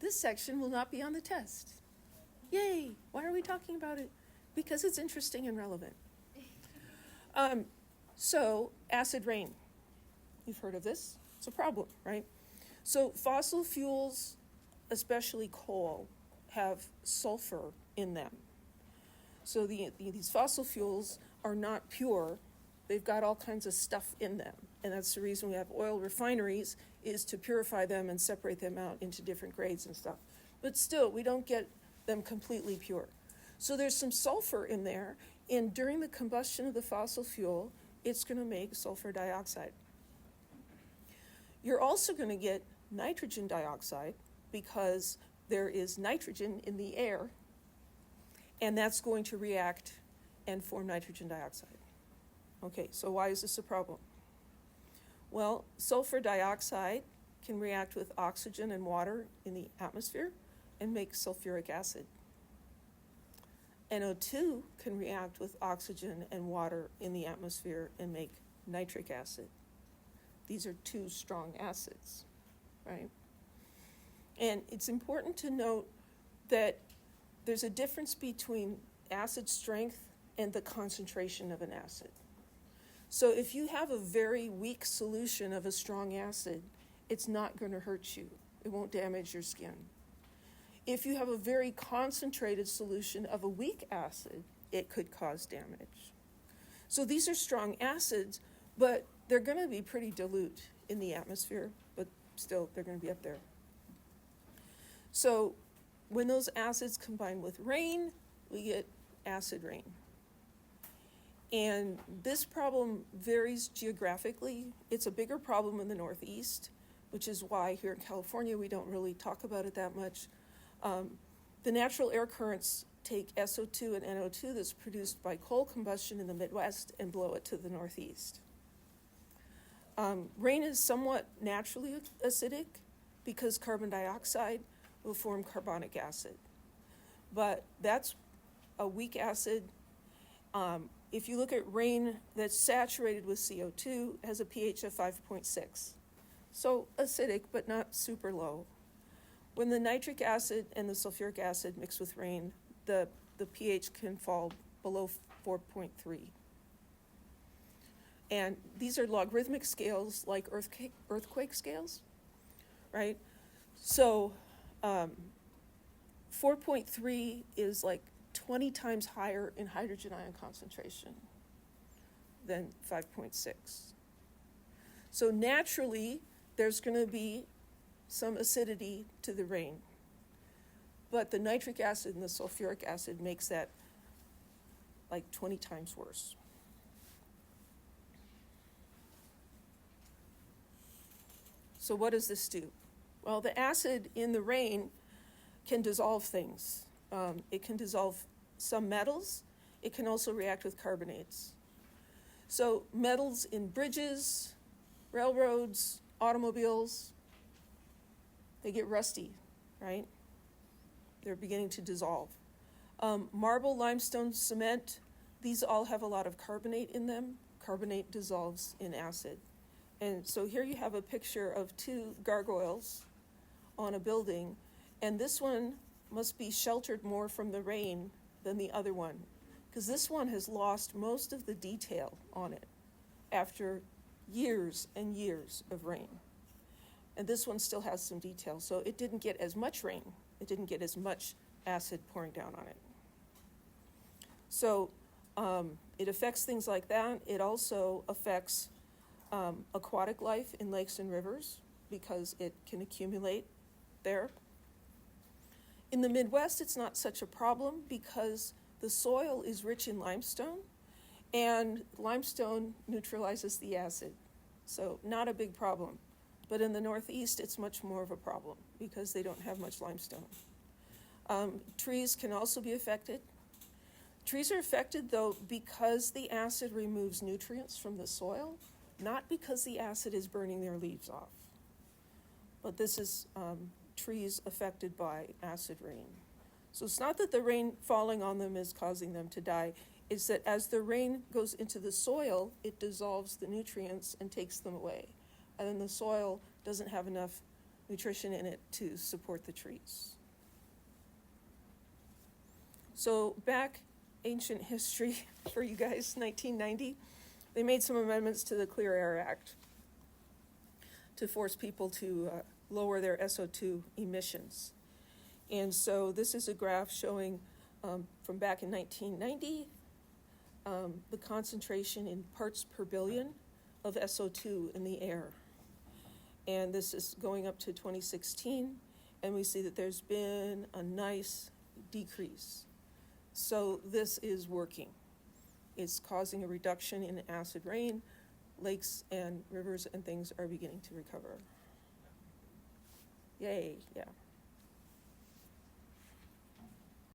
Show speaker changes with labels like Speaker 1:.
Speaker 1: this section will not be on the test. Yay! Why are we talking about it? Because it's interesting and relevant. So, acid rain. You've heard of this. It's a problem, right? So, fossil fuels, especially coal, have sulfur in them. So these fossil fuels are not pure. They've got all kinds of stuff in them. And that's the reason we have oil refineries, is to purify them and separate them out into different grades and stuff. But still, we don't get them completely pure. So there's some sulfur in there, and during the combustion of the fossil fuel, it's going to make sulfur dioxide. You're also going to get nitrogen dioxide because there is nitrogen in the air, and that's going to react and form nitrogen dioxide. Okay, so why is this a problem? Well, sulfur dioxide can react with oxygen and water in the atmosphere and make sulfuric acid. NO2 can react with oxygen and water in the atmosphere and make nitric acid. These are two strong acids, right? And it's important to note that there's a difference between acid strength and the concentration of an acid. So if you have a very weak solution of a strong acid, it's not going to hurt you. It won't damage your skin. If you have a very concentrated solution of a weak acid, it could cause damage. So these are strong acids, but they're going to be pretty dilute in the atmosphere, but still they're going to be up there. So when those acids combine with rain, we get acid rain. And this problem varies geographically. It's a bigger problem in the Northeast, which is why here in California we don't really talk about it that much. The natural air currents take SO2 and NO2 that's produced by coal combustion in the Midwest and blow it to the Northeast. Rain is somewhat naturally acidic because carbon dioxide will form carbonic acid. But that's a weak acid. If you look at rain that's saturated with CO2, it has a pH of 5.6. So acidic, but not super low. When the nitric acid and the sulfuric acid mix with rain, the pH can fall below 4.3. And these are logarithmic scales like earthquake scales, right? So 4.3 is like 20 times higher in hydrogen ion concentration than 5.6. So naturally, there's going to be some acidity to the rain. But the nitric acid and the sulfuric acid makes that like 20 times worse. So what does this do? Well, the acid in the rain can dissolve things. It can dissolve some metals. It can also react with carbonates. So metals in bridges, railroads, automobiles, they get rusty, right? They're beginning to dissolve. Marble, limestone, cement, these all have a lot of carbonate in them. Carbonate dissolves in acid. And so here you have a picture of two gargoyles on a building, and this one must be sheltered more from the rain than the other one, because this one has lost most of the detail on it after years and years of rain. And this one still has some detail, so it didn't get as much rain. It didn't get as much acid pouring down on it. So it affects things like that. It also affects aquatic life in lakes and rivers because it can accumulate there. In the Midwest, it's not such a problem because the soil is rich in limestone, and limestone neutralizes the acid. So not a big problem. But in the Northeast, it's much more of a problem because they don't have much limestone. Trees can also be affected. Trees are affected, though, because the acid removes nutrients from the soil, not because the acid is burning their leaves off. But this is trees affected by acid rain. So it's not that the rain falling on them is causing them to die. It's that as the rain goes into the soil, it dissolves the nutrients and takes them away. And then the soil doesn't have enough nutrition in it to support the trees. So back ancient history for you guys, 1990, they made some amendments to the Clear Air Act to force people to lower their SO2 emissions. And so this is a graph showing from back in 1990, the concentration in parts per billion of SO2 in the air. And this is going up to 2016, and we see that there's been a nice decrease. So this is working. It's causing a reduction in acid rain. Lakes and rivers and things are beginning to recover. Yay, yeah.